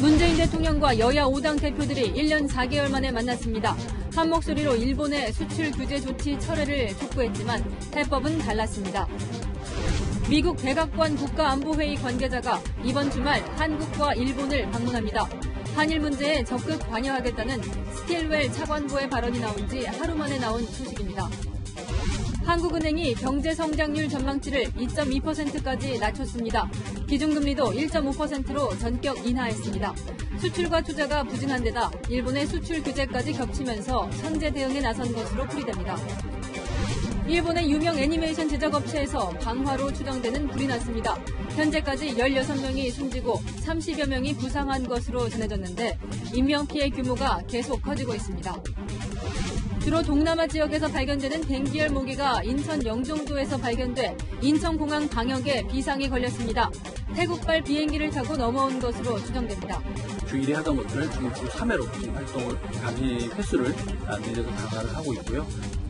문재인 대통령과 여야 5당 대표들이 1년 4개월 만에 만났습니다. 한 목소리로 일본의 수출 규제 조치 철회를 촉구했지만 해법은 달랐습니다. 미국 백악관 국가안보회의 관계자가 이번 주말 한국과 일본을 방문합니다. 한일 문제에 적극 관여하겠다는 스틸웰 차관보의 발언이 나온 지 하루 만에 나온 소식입니다. 한국은행이 경제 성장률 전망치를 2.2%까지 낮췄습니다. 기준금리도 1.5%로 전격 인하했습니다. 수출과 투자가 부진한 데다 일본의 수출 규제까지 겹치면서 선제 대응에 나선 것으로 풀이됩니다. 일본의 유명 애니메이션 제작업체에서 방화로 추정되는 불이 났습니다. 현재까지 16명이 숨지고 30여 명이 부상한 것으로 전해졌는데 인명피해 규모가 계속 커지고 있습니다. 주로 동남아 지역에서 발견되는 댕기열 모기가 인천 영종도에서 발견돼 인천공항 방역에 비상이 걸렸습니다. 태국발 비행기를 타고 넘어온 것으로 추정됩니다. 주 1회 하던 것들을 주 3회로 지금 활동을 단위 횟수를 늘려서 강화를 하고 있고요.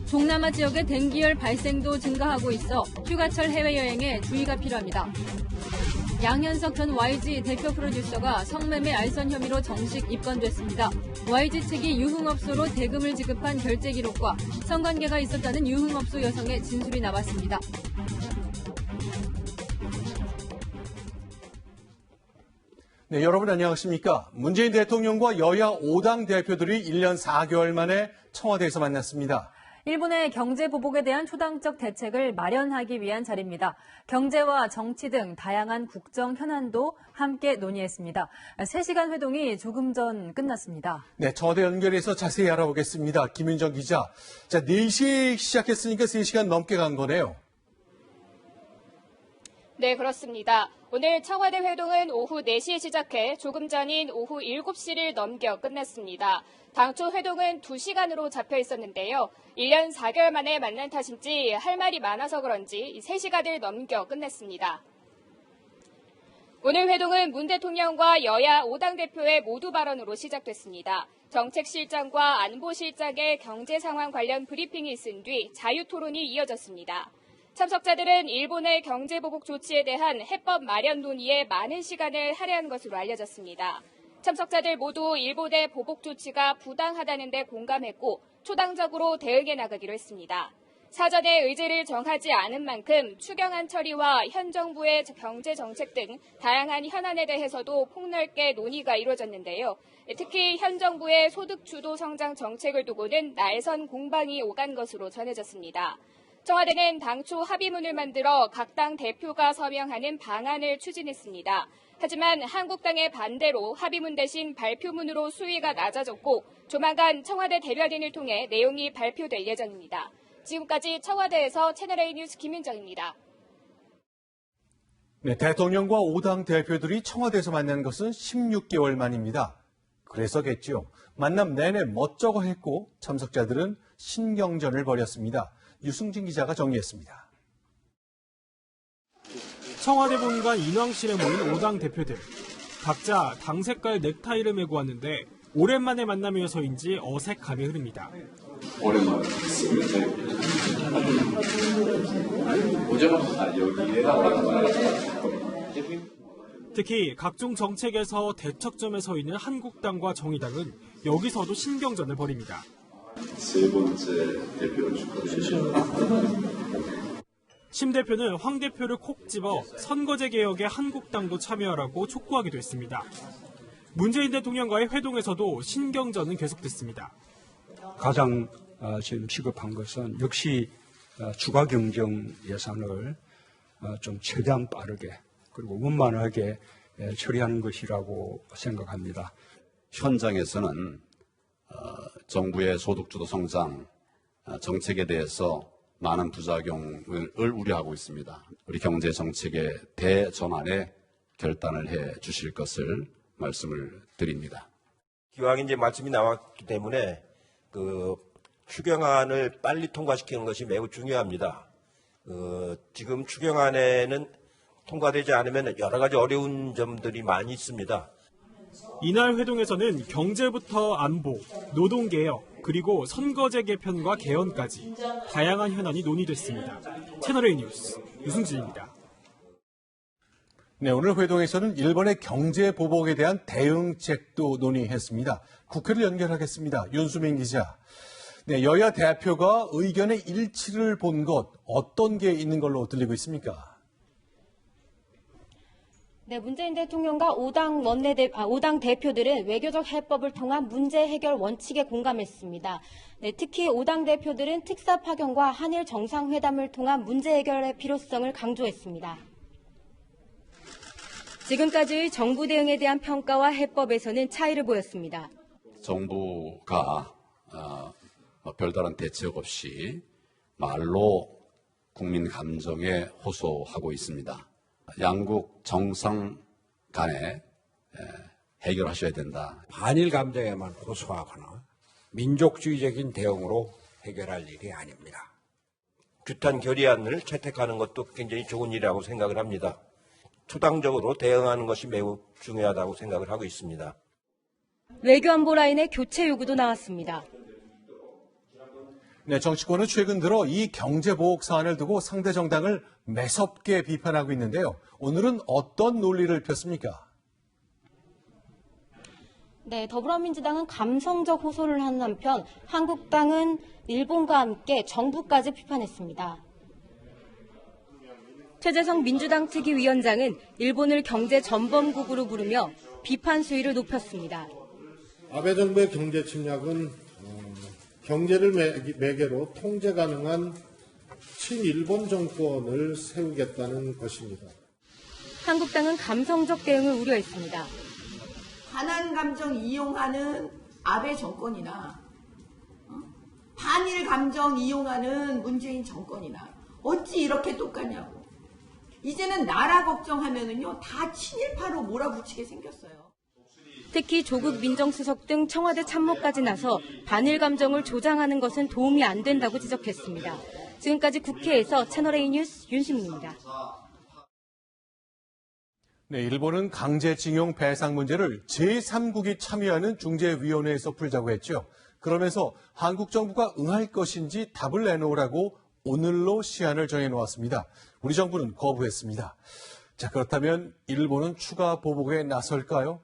동남아 지역의 댕기열 발생도 증가하고 있어 휴가철 해외여행에 주의가 필요합니다. 양현석 전 YG 대표 프로듀서가 성매매 알선 혐의로 정식 입건됐습니다. YG 측이 유흥업소로 대금을 지급한 결제 기록과 성관계가 있었다는 유흥업소 여성의 진술이 나왔습니다. 네, 여러분 안녕하십니까? 문재인 대통령과 여야 5당 대표들이 1년 4개월 만에 청와대에서 만났습니다. 일본의 경제 보복에 대한 초당적 대책을 마련하기 위한 자리입니다. 경제와 정치 등 다양한 국정 현안도 함께 논의했습니다. 3시간 회동이 조금 전 끝났습니다. 네, 청와대 연결해서 자세히 알아보겠습니다. 김윤정 기자. 자, 4시에 시작했으니까 3시간 넘게 간 거네요. 네, 그렇습니다. 오늘 청와대 회동은 오후 4시에 시작해 조금 전인 오후 7시를 넘겨 끝났습니다. 당초 회동은 2시간으로 잡혀 있었는데요. 1년 4개월 만에 만난 탓인지 할 말이 많아서 그런지 3시간을 넘겨 끝냈습니다. 오늘 회동은 문 대통령과 여야 5당 대표의 모두 발언으로 시작됐습니다. 정책실장과 안보실장의 경제 상황 관련 브리핑이 있은 뒤 자유토론이 이어졌습니다. 참석자들은 일본의 경제보복 조치에 대한 해법 마련 논의에 많은 시간을 할애한 것으로 알려졌습니다. 참석자들 모두 일본의 보복 조치가 부당하다는 데 공감했고 초당적으로 대응해 나가기로 했습니다. 사전에 의제를 정하지 않은 만큼 추경안 처리와 현 정부의 경제 정책 등 다양한 현안에 대해서도 폭넓게 논의가 이루어졌는데요. 특히 현 정부의 소득 주도 성장 정책을 두고는 날선 공방이 오간 것으로 전해졌습니다. 청와대는 당초 합의문을 만들어 각 당 대표가 서명하는 방안을 추진했습니다. 하지만 한국당의 반대로 합의문 대신 발표문으로 수위가 낮아졌고 조만간 청와대 대변인을 통해 내용이 발표될 예정입니다. 지금까지 청와대에서 채널A 뉴스 김윤정입니다. 네, 대통령과 5당 대표들이 청와대에서 만난 것은 16개월 만입니다. 그래서겠죠. 만남 내내 멋쩍어 했고 참석자들은 신경전을 벌였습니다. 유승진 기자가 정리했습니다. 청와대 본관 인왕실에 모인 5당 대표들. 각자 당 색깔 넥타이를 메고 왔는데 오랜만에 만남이어서인지 어색함이 흐릅니다. 오랜만에 특히 각종 정책에서 대척점에 서 있는 한국당과 정의당은 여기서도 신경전을 벌입니다. 세 번째 대표를 축하드립니다. 심 대표는 황 대표를 콕 집어 선거제 개혁에 한국당도 참여하라고 촉구하기도 했습니다. 문재인 대통령과의 회동에서도 신경전은 계속됐습니다. 가장 지금 시급한 것은 역시 추가 경정 예산을 좀 최대한 빠르게 그리고 원만하게 처리하는 것이라고 생각합니다. 현장에서는 정부의 소득주도 성장 정책에 대해서 많은 부작용을 우려하고 있습니다. 우리 경제정책의 대전환에 결단을 해 주실 것을 말씀을 드립니다. 기왕 이제 말씀이 나왔기 때문에 추경안을 빨리 통과시키는 것이 매우 중요합니다. 지금 추경안에는 통과되지 않으면 여러 가지 어려운 점들이 많이 있습니다. 이날 회동에서는 경제부터 안보, 노동개혁, 그리고 선거제 개편과 개헌까지 다양한 현안이 논의됐습니다. 채널A 뉴스 유승진입니다. 네, 오늘 회동에서는 일본의 경제 보복에 대한 대응책도 논의했습니다. 국회를 연결하겠습니다. 윤수민 기자. 네, 여야 대표가 의견의 일치를 본 것 어떤 게 있는 걸로 들리고 있습니까? 네, 문재인 대통령과 5당 대표들은 외교적 해법을 통한 문제 해결 원칙에 공감했습니다. 네, 특히 5당 대표들은 특사 파견과 한일 정상회담을 통한 문제 해결의 필요성을 강조했습니다. 지금까지의 정부 대응에 대한 평가와 해법에서는 차이를 보였습니다. 정부가 별다른 대책 없이 말로 국민 감정에 호소하고 있습니다. 양국 정상 간에 해결하셔야 된다. 반일 감정에만 호소하거나 민족주의적인 대응으로 해결할 일이 아닙니다. 규탄 결의안을 채택하는 것도 굉장히 좋은 일이라고 생각을 합니다. 투당적으로 대응하는 것이 매우 중요하다고 생각을 하고 있습니다. 외교안보 라인의 교체 요구도 나왔습니다. 네, 정치권은 최근 들어 이 경제보복 사안을 두고 상대 정당을 매섭게 비판하고 있는데요. 오늘은 어떤 논리를 폈습니까? 네, 더불어민주당은 감성적 호소를 하는 한편 한국당은 일본과 함께 정부까지 비판했습니다. 최재성 민주당 특위위원장은 일본을 경제 전범국으로 부르며 비판 수위를 높였습니다. 아베 정부의 경제 침략은 경제를 매개로 통제 가능한 친일본 정권을 세우겠다는 것입니다. 한국당은 감성적 대응을 우려했습니다. 반한 감정 이용하는 아베 정권이나 반일 감정 이용하는 문재인 정권이나 어찌 이렇게 똑같냐고. 이제는 나라 걱정하면은요 다 친일파로 몰아붙이게 생겼어요. 특히 조국 민정수석 등 청와대 참모까지 나서 반일 감정을 조장하는 것은 도움이 안 된다고 지적했습니다. 지금까지 국회에서 채널A 뉴스 윤신입니다. 네, 일본은 강제징용 배상 문제를 제3국이 참여하는 중재위원회에서 풀자고 했죠. 그러면서 한국 정부가 응할 것인지 답을 내놓으라고 오늘로 시한을 정해놓았습니다. 우리 정부는 거부했습니다. 자, 그렇다면 일본은 추가 보복에 나설까요?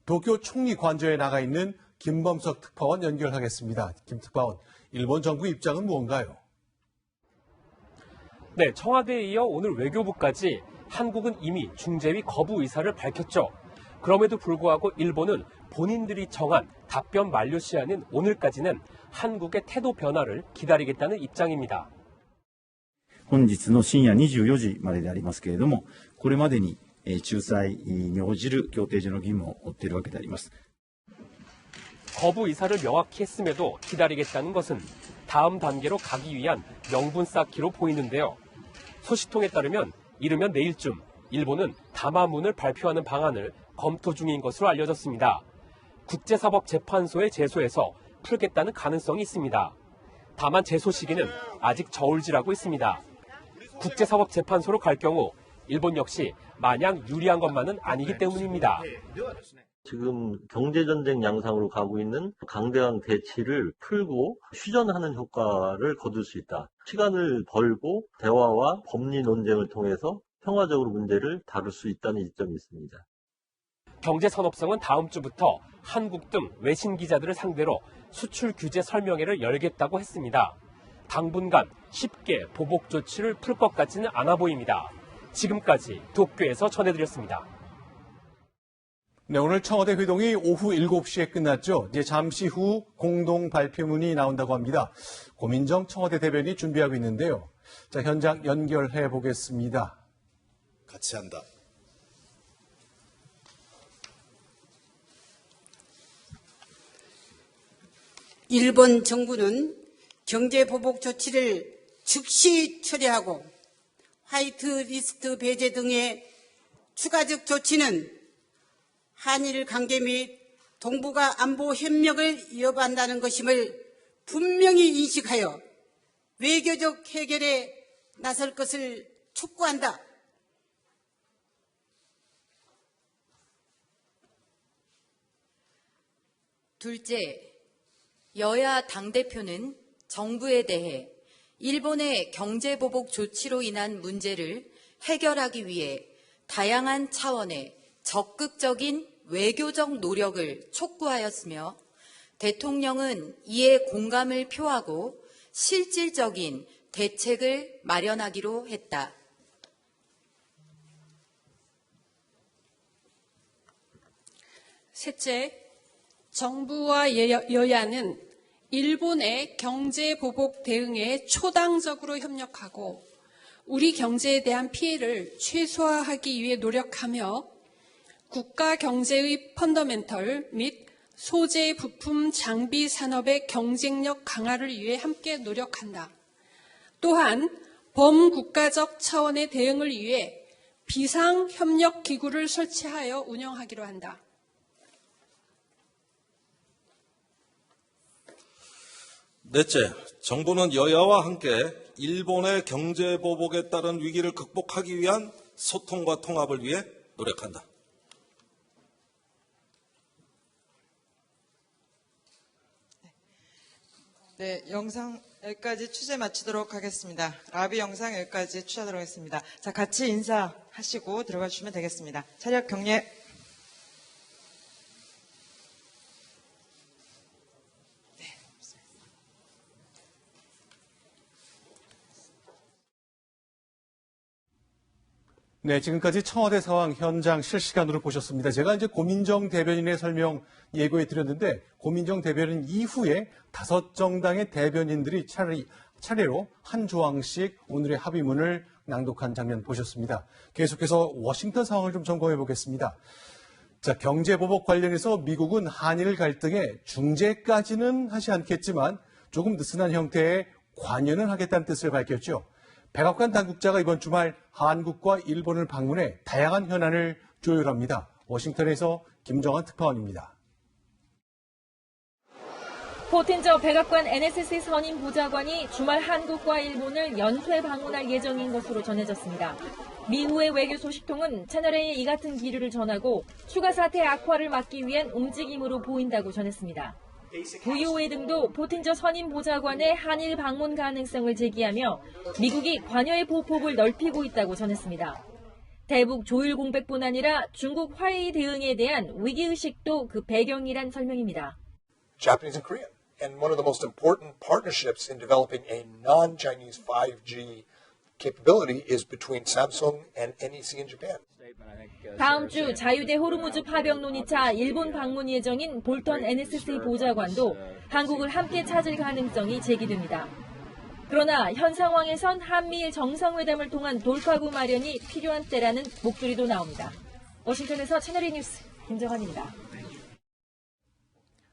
도쿄 총리 관저에 나가 있는 김범석 특파원 연결하겠습니다. 김 특파원, 일본 정부 입장은 무언가요? 네, 청와대에 이어 오늘 외교부까지 한국은 이미 중재위 거부 의사를 밝혔죠. 그럼에도 불구하고 일본은 본인들이 정한 답변 만료 시한인 오늘까지는 한국의 태도 변화를 기다리겠다는 입장입니다. 本日の深夜24時まででありますけれども、これまでに仲裁に応じる協定上の義務を負っているわけであります。 거부 의사를 명확히 했음에도 기다리겠다는 것은 다음 단계로 가기 위한 명분 쌓기로 보이는데요. 소식통에 따르면 이르면 내일쯤 일본은 담화문을 발표하는 방안을 검토 중인 것으로 알려졌습니다. 국제사법재판소에 제소해서 풀겠다는 가능성이 있습니다. 다만 제소 시기는 아직 저울질하고 있습니다. 국제사법재판소로 갈 경우 일본 역시 마냥 유리한 것만은 아니기 때문입니다. 지금 경제전쟁 양상으로 가고 있는 강대강 대치를 풀고 휴전하는 효과를 거둘 수 있다. 시간을 벌고 대화와 법리 논쟁을 통해서 평화적으로 문제를 다룰 수 있다는 이점이 있습니다. 경제산업성은 다음 주부터 한국 등 외신 기자들을 상대로 수출 규제 설명회를 열겠다고 했습니다. 당분간 쉽게 보복 조치를 풀 것 같지는 않아 보입니다. 지금까지 도쿄에서 전해드렸습니다. 네, 오늘 청와대 회동이 오후 7시에 끝났죠. 이제 잠시 후 공동 발표문이 나온다고 합니다. 고민정 청와대 대변인이 준비하고 있는데요. 자, 현장 연결해 보겠습니다. 같이 한다. 일본 정부는 경제보복 조치를 즉시 철회하고 화이트리스트 배제 등의 추가적 조치는 한일 관계 및 동북아 안보 협력을 위협한다는 것임을 분명히 인식하여 외교적 해결에 나설 것을 촉구한다. 둘째, 여야 당대표는 정부에 대해 일본의 경제보복 조치로 인한 문제를 해결하기 위해 다양한 차원의 적극적인 외교적 노력을 촉구하였으며 대통령은 이에 공감을 표하고 실질적인 대책을 마련하기로 했다. 셋째, 정부와 여야는 일본의 경제 보복 대응에 초당적으로 협력하고 우리 경제에 대한 피해를 최소화하기 위해 노력하며 국가 경제의 펀더멘털 및 소재, 부품, 장비 산업의 경쟁력 강화를 위해 함께 노력한다. 또한 범국가적 차원의 대응을 위해 비상협력기구를 설치하여 운영하기로 한다. 넷째, 정부는 여야와 함께 일본의 경제 보복에 따른 위기를 극복하기 위한 소통과 통합을 위해 노력한다. 네, 영상 여기까지 취재 마치도록 하겠습니다. 라비 영상 여기까지 취재하도록 하겠습니다. 자, 같이 인사하시고 들어가 주시면 되겠습니다. 차렷 경례. 네, 지금까지 청와대 상황 현장 실시간으로 보셨습니다. 제가 이제 고민정 대변인의 설명 예고해 드렸는데 고민정 대변인 이후에 5정당의 대변인들이 차례로 한 조항씩 오늘의 합의문을 낭독한 장면 보셨습니다. 계속해서 워싱턴 상황을 좀 점검해 보겠습니다. 자, 경제보복 관련해서 미국은 한일 갈등에 중재까지는 하지 않겠지만 조금 느슨한 형태의 관여는 하겠다는 뜻을 밝혔죠. 백악관 당국자가 이번 주말 한국과 일본을 방문해 다양한 현안을 조율합니다. 워싱턴에서 김정한 특파원입니다. 포틴저 백악관 NSC 선임 보좌관이 주말 한국과 일본을 연쇄 방문할 예정인 것으로 전해졌습니다. 미후의 외교 소식통은 채널A에 이 같은 기류를 전하고 추가 사태 악화를 막기 위한 움직임으로 보인다고 전했습니다. VOA 등도 포틴저 선임 보좌관의 한일 방문 가능성을 제기하며 미국이 관여의 보폭을 넓히고 있다고 전했습니다. 대북 조율 공백뿐 아니라 중국 화해의 대응에 대한 위기의식도 그 배경이란 설명입니다. Japanese and Korean. And one of the most important partnerships in developing a non-Chinese 5G capability is between Samsung and NEC in Japan. 다음 주 자유대 호르무즈 파병 논의차 일본 방문 예정인 볼턴 NSC 보좌관도 한국을 함께 찾을 가능성이 제기됩니다. 그러나 현 상황에선 한미일 정상회담을 통한 돌파구 마련이 필요한 때라는 목소리도 나옵니다. 워싱턴에서 채널A 뉴스 김정환입니다.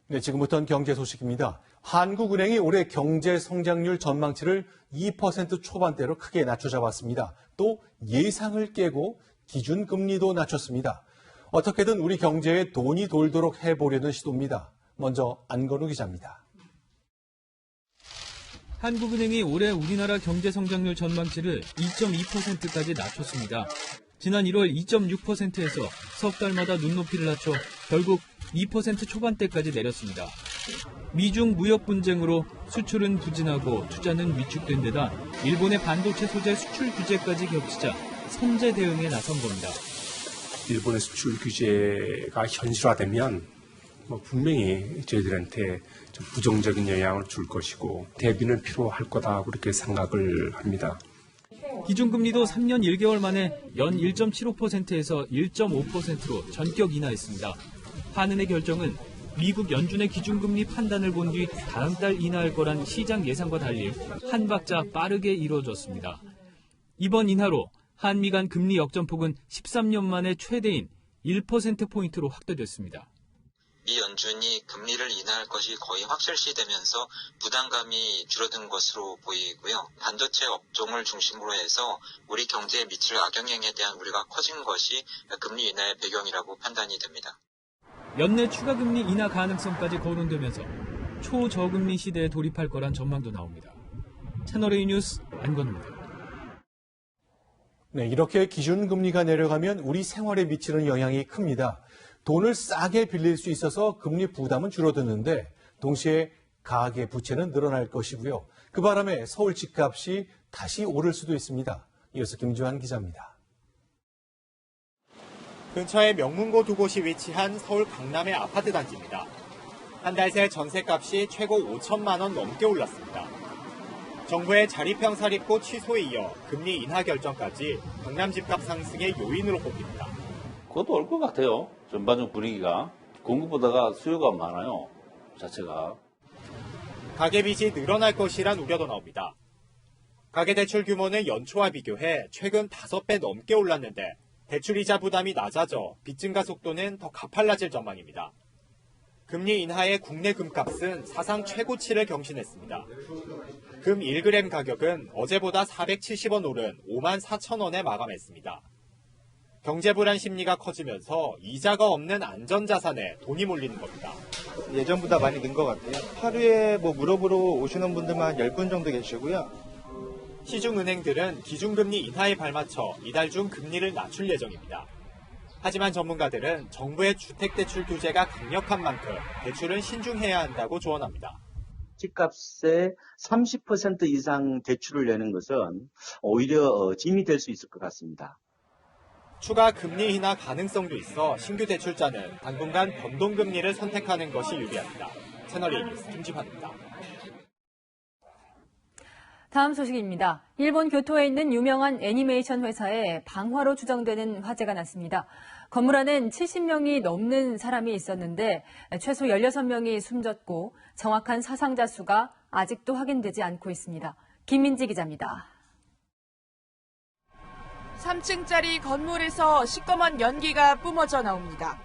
네, 지금부터는 경제 소식입니다. 한국은행이 올해 경제 성장률 전망치를 2% 초반대로 크게 낮춰잡았습니다. 또 예상을 깨고 기준금리도 낮췄습니다. 어떻게든 우리 경제에 돈이 돌도록 해보려는 시도입니다. 먼저 안건우 기자입니다. 한국은행이 올해 우리나라 경제 성장률 전망치를 2.2%까지 낮췄습니다. 지난 1월 2.6%에서 석 달마다 눈높이를 낮춰 결국 2% 초반대까지 내렸습니다. 미중 무역 분쟁으로 수출은 부진하고 투자는 위축된 데다 일본의 반도체 소재 수출 규제까지 겹치자 선제 대응에 나선 겁니다. 일본의 수출 규제가 현실화되면 분명히 저희들한테 좀 부정적인 영향을 줄 것이고 대비는 필요할 거다 그렇게 생각을 합니다. 기준금리도 3년 1개월 만에 연 1.75%에서 1.5%로 전격 인하했습니다. 한은의 결정은 미국 연준의 기준금리 판단을 본 뒤 다음 달 인하할 거란 시장 예상과 달리 한 박자 빠르게 이루어졌습니다. 이번 인하로 한미 간 금리 역전폭은 13년 만에 최대인 1%포인트로 확대됐습니다. 미 연준이 금리를 인하할 것이 거의 확실시되면서 부담감이 줄어든 것으로 보이고요. 반도체 업종을 중심으로 해서 우리 경제에 미칠 악영향에 대한 우려가 커진 것이 금리 인하의 배경이라고 판단이 됩니다. 연내 추가금리 인하 가능성까지 거론되면서 초저금리 시대에 돌입할 거란 전망도 나옵니다. 채널A 뉴스 안건우입니다. 네, 이렇게 기준금리가 내려가면 우리 생활에 미치는 영향이 큽니다. 돈을 싸게 빌릴 수 있어서 금리 부담은 줄어드는데 동시에 가계 부채는 늘어날 것이고요. 그 바람에 서울 집값이 다시 오를 수도 있습니다. 이어서 김주환 기자입니다. 근처에 명문고 두 곳이 위치한 서울 강남의 아파트 단지입니다. 한 달 새 전셋값이 최고 5천만 원 넘게 올랐습니다. 정부의 자립형 사립고 취소에 이어 금리 인하 결정까지 강남 집값 상승의 요인으로 꼽힙니다. 그것도 올 것 같아요. 전반적 분위기가. 공급보다가 수요가 많아요. 자체가. 가계빚이 늘어날 것이란 우려도 나옵니다. 가계대출 규모는 연초와 비교해 최근 5배 넘게 올랐는데 대출이자 부담이 낮아져 빚 증가 속도는 더 가팔라질 전망입니다. 금리 인하의 국내 금값은 사상 최고치를 경신했습니다. 금 1g 가격은 어제보다 470원 오른 54,000원에 마감했습니다. 경제 불안 심리가 커지면서 이자가 없는 안전자산에 돈이 몰리는 겁니다. 예전보다 많이 는 것 같아요. 하루에 물어보러 오시는 분들만 10분 정도 계시고요. 시중은행들은 기준금리 인하에 발맞춰 이달 중 금리를 낮출 예정입니다. 하지만 전문가들은 정부의 주택대출 규제가 강력한 만큼 대출은 신중해야 한다고 조언합니다. 집값의 30% 이상 대출을 내는 것은 오히려 짐이 될 수 있을 것 같습니다. 추가 금리 인하 가능성도 있어 신규 대출자는 당분간 변동금리를 선택하는 것이 유리합니다. 채널A 뉴스 김지환입니다. 다음 소식입니다. 일본 교토에 있는 유명한 애니메이션 회사에 방화로 추정되는 화재가 났습니다. 건물 안엔 70명이 넘는 사람이 있었는데 최소 16명이 숨졌고 정확한 사상자 수가 아직도 확인되지 않고 있습니다. 김민지 기자입니다. 3층짜리 건물에서 시꺼먼 연기가 뿜어져 나옵니다.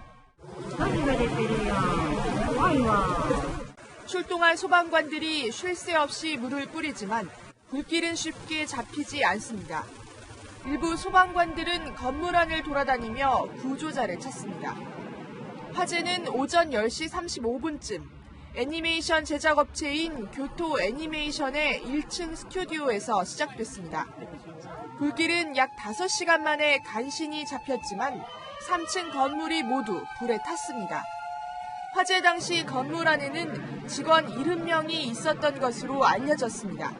출동한 소방관들이 쉴 새 없이 물을 뿌리지만 불길은 쉽게 잡히지 않습니다. 일부 소방관들은 건물 안을 돌아다니며 구조자를 찾습니다. 화재는 오전 10시 35분쯤 애니메이션 제작업체인 교토 애니메이션의 1층 스튜디오에서 시작됐습니다. 불길은 약 5시간 만에 간신히 잡혔지만 3층 건물이 모두 불에 탔습니다. 화재 당시 건물 안에는 직원 70명이 있었던 것으로 알려졌습니다.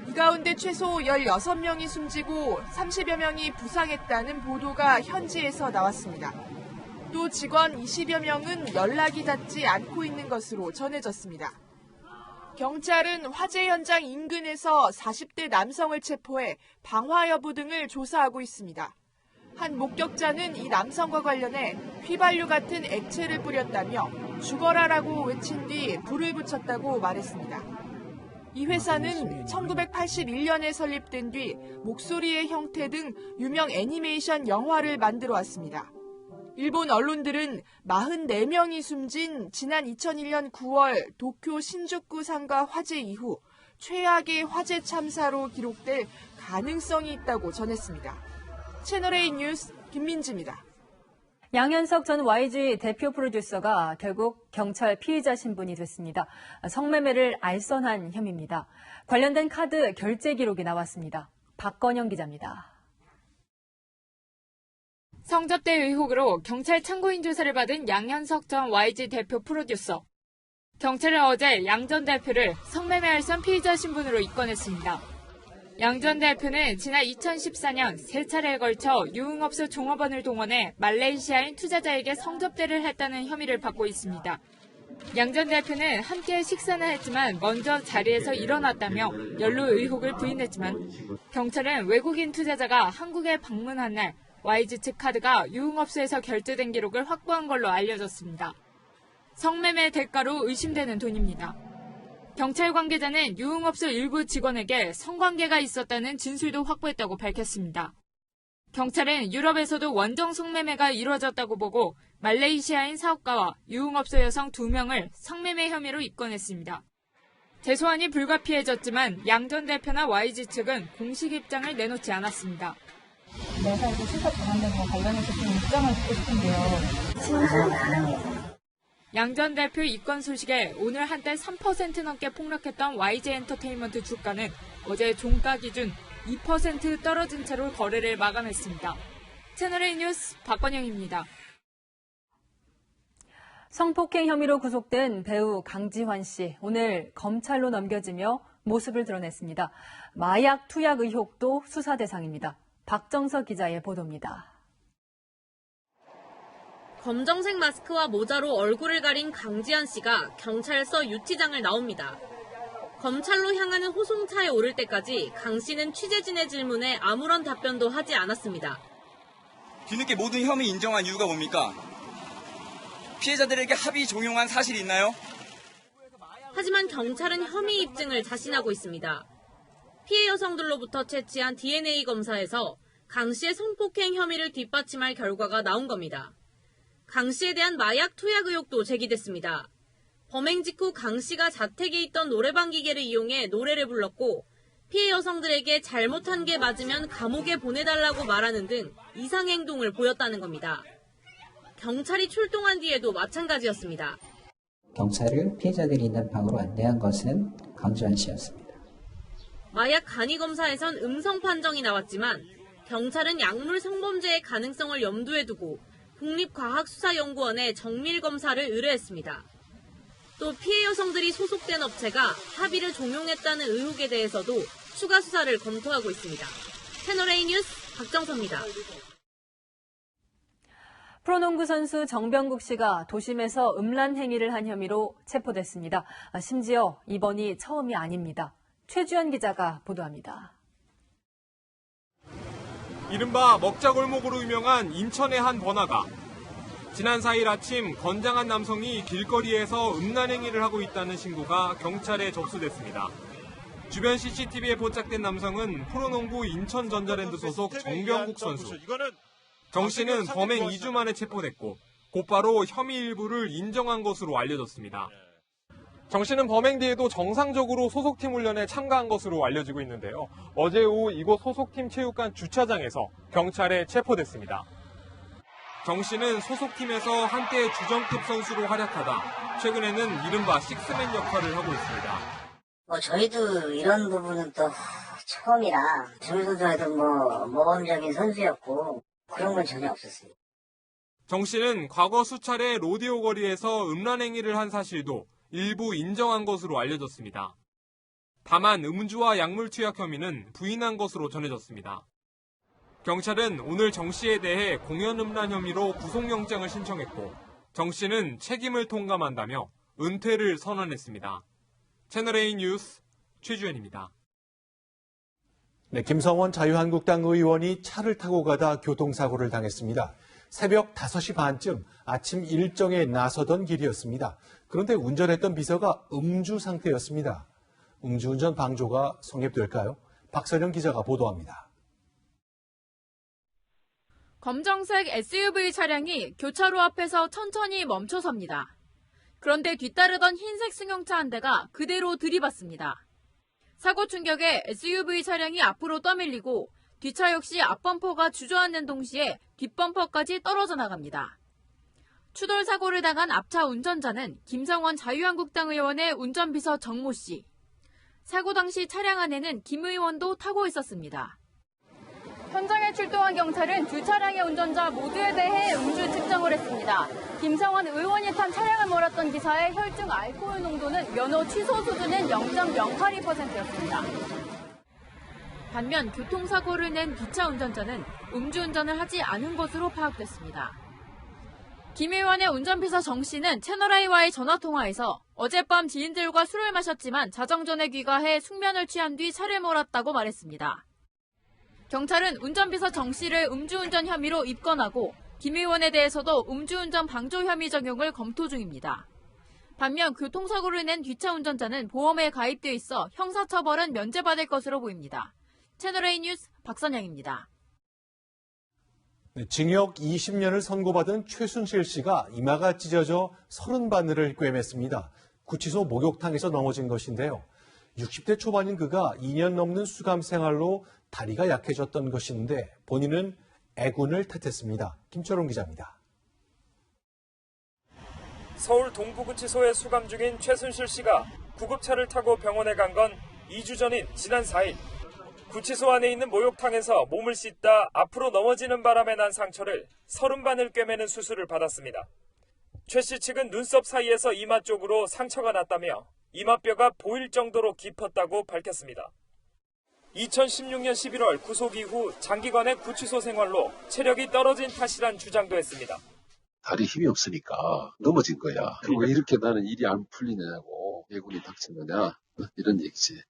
이 가운데 최소 16명이 숨지고 30여 명이 부상했다는 보도가 현지에서 나왔습니다. 또 직원 20여 명은 연락이 닿지 않고 있는 것으로 전해졌습니다. 경찰은 화재 현장 인근에서 40대 남성을 체포해 방화 여부 등을 조사하고 있습니다. 한 목격자는 이 남성과 관련해 휘발유 같은 액체를 뿌렸다며 죽어라라고 외친 뒤 불을 붙였다고 말했습니다. 이 회사는 1981년에 설립된 뒤 목소리의 형태 등 유명 애니메이션 영화를 만들어 왔습니다. 일본 언론들은 44명이 숨진 지난 2001년 9월 도쿄 신주쿠 상가 화재 이후 최악의 화재 참사로 기록될 가능성이 있다고 전했습니다. 채널A 뉴스 김민지입니다. 양현석 전 YG 대표 프로듀서가 결국 경찰 피의자 신분이 됐습니다. 성매매를 알선한 혐의입니다. 관련된 카드 결제 기록이 나왔습니다. 박건영 기자입니다. 성접대 의혹으로 경찰 참고인 조사를 받은 양현석 전 YG 대표 프로듀서. 경찰은 어제 양 전 대표를 성매매 알선 피의자 신분으로 입건했습니다. 양 전 대표는 지난 2014년 3차례에 걸쳐 유흥업소 종업원을 동원해 말레이시아인 투자자에게 성접대를 했다는 혐의를 받고 있습니다. 양 전 대표는 함께 식사는 했지만 먼저 자리에서 일어났다며 연루 의혹을 부인했지만 경찰은 외국인 투자자가 한국에 방문한 날 YG 측 카드가 유흥업소에서 결제된 기록을 확보한 걸로 알려졌습니다. 성매매 대가로 의심되는 돈입니다. 경찰 관계자는 유흥업소 일부 직원에게 성관계가 있었다는 진술도 확보했다고 밝혔습니다. 경찰은 유럽에서도 원정 성매매가 이루어졌다고 보고 말레이시아인 사업가와 유흥업소 여성 2명을 성매매 혐의로 입건했습니다. 재소환이 불가피해졌지만 양 전 대표나 YG 측은 공식 입장을 내놓지 않았습니다. 내가 이제 수사 전환된 거 관련해서 좀 입장을 듣고 싶은데요. 진술 가능해요. 양 전 대표 입건 소식에 오늘 한때 3% 넘게 폭락했던 YG 엔터테인먼트 주가는 어제 종가 기준 2% 떨어진 채로 거래를 마감했습니다. 채널A 뉴스 박건영입니다. 성폭행 혐의로 구속된 배우 강지환 씨, 오늘 검찰로 넘겨지며 모습을 드러냈습니다. 마약 투약 의혹도 수사 대상입니다. 박정석 기자의 보도입니다. 검정색 마스크와 모자로 얼굴을 가린 강지한 씨가 경찰서 유치장을 나옵니다. 검찰로 향하는 호송차에 오를 때까지 강 씨는 취재진의 질문에 아무런 답변도 하지 않았습니다. 뒤늦게 모든 혐의 인정한 이유가 뭡니까? 피해자들에게 합의 종용한 사실이 있나요? 하지만 경찰은 혐의 입증을 자신하고 있습니다. 피해 여성들로부터 채취한 DNA 검사에서 강 씨의 성폭행 혐의를 뒷받침할 결과가 나온 겁니다. 강 씨에 대한 마약 투약 의혹도 제기됐습니다. 범행 직후 강 씨가 자택에 있던 노래방 기계를 이용해 노래를 불렀고 피해 여성들에게 잘못한 게 맞으면 감옥에 보내달라고 말하는 등 이상 행동을 보였다는 겁니다. 경찰이 출동한 뒤에도 마찬가지였습니다. 경찰을 피해자들이 있는 방으로 안내한 것은 강지한 씨였습니다. 마약 간이 검사에선 음성 판정이 나왔지만 경찰은 약물 성범죄의 가능성을 염두에 두고 국립과학수사연구원에 정밀 검사를 의뢰했습니다. 또 피해 여성들이 소속된 업체가 합의를 종용했다는 의혹에 대해서도 추가 수사를 검토하고 있습니다. 채널A 뉴스 박정서입니다. 프로농구 선수 정병국 씨가 도심에서 음란 행위를 한 혐의로 체포됐습니다. 심지어 이번이 처음이 아닙니다. 최주연 기자가 보도합니다. 이른바 먹자골목으로 유명한 인천의 한 번화가. 지난 4일 아침 건장한 남성이 길거리에서 음란 행위를 하고 있다는 신고가 경찰에 접수됐습니다. 주변 CCTV에 포착된 남성은 프로농구 인천전자랜드 소속 정병국 선수. 정 씨는 범행 2주 만에 체포됐고 곧바로 혐의 일부를 인정한 것으로 알려졌습니다. 정 씨는 범행 뒤에도 정상적으로 소속팀 훈련에 참가한 것으로 알려지고 있는데요. 어제 오후 이곳 소속팀 체육관 주차장에서 경찰에 체포됐습니다. 정 씨는 소속팀에서 한때 주전급 선수로 활약하다 최근에는 이른바 식스맨 역할을 하고 있습니다. 저희도 이런 부분은 또 처음이라 정 선수도 모범적인 선수였고 그런 건 전혀 없었습니다. 정 씨는 과거 수차례 로데오 거리에서 음란 행위를 한 사실도 일부 인정한 것으로 알려졌습니다. 다만 음주와 약물 투약 혐의는 부인한 것으로 전해졌습니다. 경찰은 오늘 정 씨에 대해 공연 음란 혐의로 구속영장을 신청했고 정 씨는 책임을 통감한다며 은퇴를 선언했습니다. 채널A 뉴스 최주연입니다. 네, 김성원 자유한국당 의원이 차를 타고 가다 교통사고를 당했습니다. 새벽 5시 반쯤 아침 일정에 나서던 길이었습니다. 그런데 운전했던 비서가 음주 상태였습니다. 음주운전 방조가 성립될까요? 박선영 기자가 보도합니다. 검정색 SUV 차량이 교차로 앞에서 천천히 멈춰섭니다. 그런데 뒤따르던 흰색 승용차 한 대가 그대로 들이받습니다. 사고 충격에 SUV 차량이 앞으로 떠밀리고 뒷차 역시 앞범퍼가 주저앉는 동시에 뒷범퍼까지 떨어져 나갑니다. 추돌 사고를 당한 앞차 운전자는 김성원 자유한국당 의원의 운전비서 정모 씨. 사고 당시 차량 안에는 김 의원도 타고 있었습니다. 현장에 출동한 경찰은 두 차량의 운전자 모두에 대해 음주 측정을 했습니다. 김성원 의원이 탄 차량을 몰았던 기사의 혈중 알코올 농도는 면허 취소 수준은 0.082%였습니다. 반면 교통사고를 낸 뒷차 운전자는 음주운전을 하지 않은 것으로 파악됐습니다. 김 의원의 운전비서 정 씨는 채널A와의 전화통화에서 어젯밤 지인들과 술을 마셨지만 자정전에 귀가해 숙면을 취한 뒤 차를 몰았다고 말했습니다. 경찰은 운전비서 정 씨를 음주운전 혐의로 입건하고 김 의원에 대해서도 음주운전 방조 혐의 적용을 검토 중입니다. 반면 교통사고를 낸 뒷차 운전자는 보험에 가입돼 있어 형사처벌은 면제받을 것으로 보입니다. 채널A 뉴스 박선영입니다. 네, 징역 20년을 선고받은 최순실 씨가 이마가 찢어져 30바늘을 꿰맸습니다. 구치소 목욕탕에서 넘어진 것인데요. 60대 초반인 그가 2년 넘는 수감 생활로 다리가 약해졌던 것인데 본인은 애군을 탓했습니다. 김철웅 기자입니다. 서울 동부구치소에 수감 중인 최순실 씨가 구급차를 타고 병원에 간 건 2주 전인 지난 4일. 구치소 안에 있는 목욕탕에서 몸을 씻다 앞으로 넘어지는 바람에 난 상처를 30바늘 꿰매는 수술을 받았습니다. 최 씨 측은 눈썹 사이에서 이마 쪽으로 상처가 났다며 이마뼈가 보일 정도로 깊었다고 밝혔습니다. 2016년 11월 구속 이후 장기간의 구치소 생활로 체력이 떨어진 탓이란 주장도 했습니다. 다리 힘이 없으니까 넘어진 거야. 왜 이렇게 나는 일이 안 풀리냐고 예군이 닥치느냐 이런 얘기지.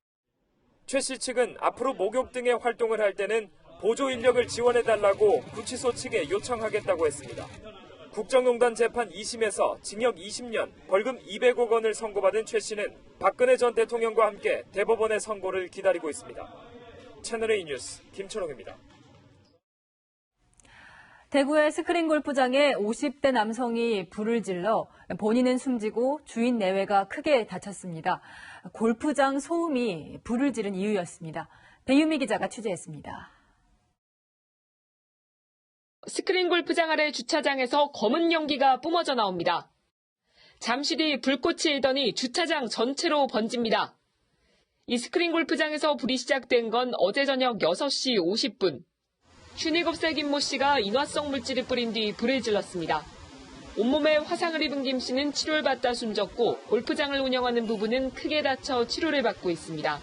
최 씨 측은 앞으로 목욕 등의 활동을 할 때는 보조 인력을 지원해달라고 구치소 측에 요청하겠다고 했습니다. 국정농단 재판 2심에서 징역 20년, 벌금 200억 원을 선고받은 최 씨는 박근혜 전 대통령과 함께 대법원의 선고를 기다리고 있습니다. 채널A 뉴스 김철웅입니다. 대구의 스크린 골프장에 50대 남성이 불을 질러 본인은 숨지고 주인 내외가 크게 다쳤습니다. 골프장 소음이 불을 지른 이유였습니다. 배유미 기자가 취재했습니다. 스크린 골프장 아래 주차장에서 검은 연기가 뿜어져 나옵니다. 잠시 뒤 불꽃이 일더니 주차장 전체로 번집니다. 이 스크린 골프장에서 불이 시작된 건 어제 저녁 6시 50분. 57살 김모 씨가 인화성 물질을 뿌린 뒤 불을 질렀습니다. 온몸에 화상을 입은 김 씨는 치료를 받다 숨졌고 골프장을 운영하는 부부는 크게 다쳐 치료를 받고 있습니다.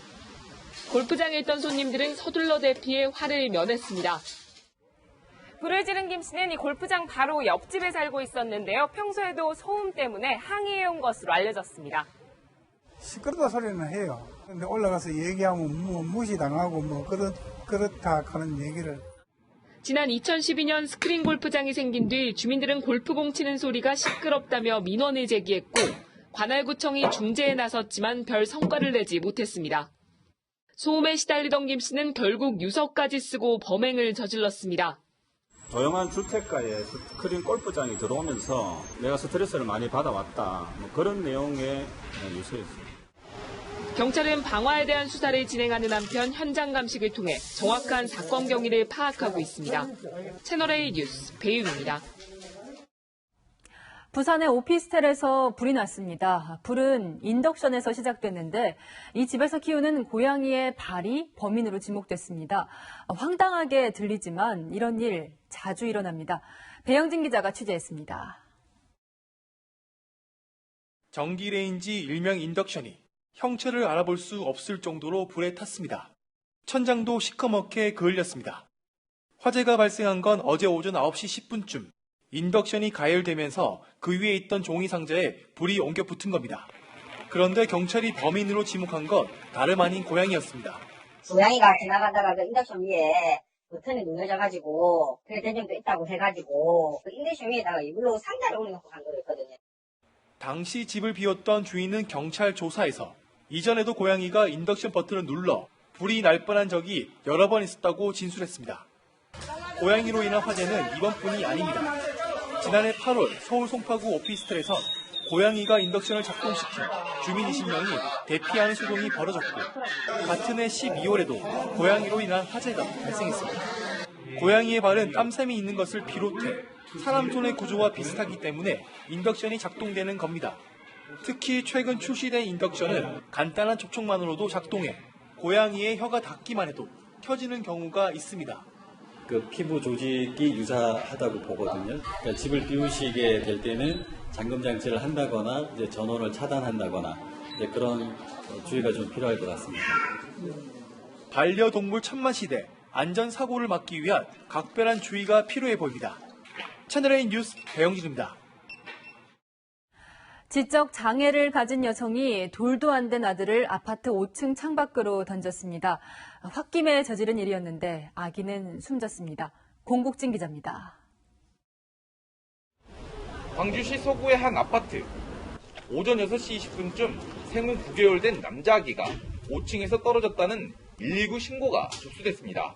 골프장에 있던 손님들은 서둘러 대피해 화를 면했습니다. 불을 지른 김 씨는 이 골프장 바로 옆집에 살고 있었는데요. 평소에도 소음 때문에 항의해온 것으로 알려졌습니다. 시끄럽다 소리는 해요. 근데 올라가서 얘기하면 무시당하고 그렇다 하는 얘기를. 지난 2012년 스크린 골프장이 생긴 뒤 주민들은 골프공 치는 소리가 시끄럽다며 민원을 제기했고 관할구청이 중재에 나섰지만 별 성과를 내지 못했습니다. 소음에 시달리던 김 씨는 결국 유서까지 쓰고 범행을 저질렀습니다. 조용한 주택가에 스크린 골프장이 들어오면서 내가 스트레스를 많이 받아왔다. 그런 내용의 유서였습니다. 경찰은 방화에 대한 수사를 진행하는 한편 현장 감식을 통해 정확한 사건 경위를 파악하고 있습니다. 채널A 뉴스 배유입니다. 부산의 오피스텔에서 불이 났습니다. 불은 인덕션에서 시작됐는데 이 집에서 키우는 고양이의 발이 범인으로 지목됐습니다. 황당하게 들리지만 이런 일 자주 일어납니다. 배영진 기자가 취재했습니다. 전기레인지 일명 인덕션이 형체를 알아볼 수 없을 정도로 불에 탔습니다. 천장도 시커멓게 그을렸습니다. 화재가 발생한 건 어제 오전 9시 10분쯤. 인덕션이 가열되면서 그 위에 있던 종이 상자에 불이 옮겨 붙은 겁니다. 그런데 경찰이 범인으로 지목한 건 다름 아닌 고양이였습니다. 고양이가 지나가다가 그 인덕션 위에 버튼이 눌러져가지고 그래 된 적도 있다고 해가지고 그 인덕션 위에다가 이불로 상자를 올려놓고 간 거였거든요. 당시 집을 비웠던 주인은 경찰 조사에서 이전에도 고양이가 인덕션 버튼을 눌러 불이 날 뻔한 적이 여러 번 있었다고 진술했습니다. 고양이로 인한 화재는 이번뿐이 아닙니다. 지난해 8월 서울 송파구 오피스텔에선 고양이가 인덕션을 작동시킨 주민 20명이 대피하는 소동이 벌어졌고 같은 해 12월에도 고양이로 인한 화재가 발생했습니다. 고양이의 발은 땀샘이 있는 것을 비롯해 사람 손의 구조와 비슷하기 때문에 인덕션이 작동되는 겁니다. 특히 최근 출시된 인덕션은 간단한 접촉만으로도 작동해 고양이의 혀가 닿기만 해도 켜지는 경우가 있습니다. 그 피부 조직이 유사하다고 보거든요. 그러니까 집을 비우시게 될 때는 잠금 장치를 한다거나 이제 전원을 차단한다거나 이제 그런 주의가 좀 필요할 것 같습니다. 반려동물 천만 시대 안전 사고를 막기 위한 각별한 주의가 필요해 보입니다. 채널A 뉴스 배영진입니다. 지적 장애를 가진 여성이 돌도 안 된 아들을 아파트 5층 창밖으로 던졌습니다. 홧김에 저지른 일이었는데 아기는 숨졌습니다. 공국진 기자입니다. 광주시 서구의 한 아파트. 오전 6시 20분쯤 생후 9개월 된 남자 아기가 5층에서 떨어졌다는 119 신고가 접수됐습니다.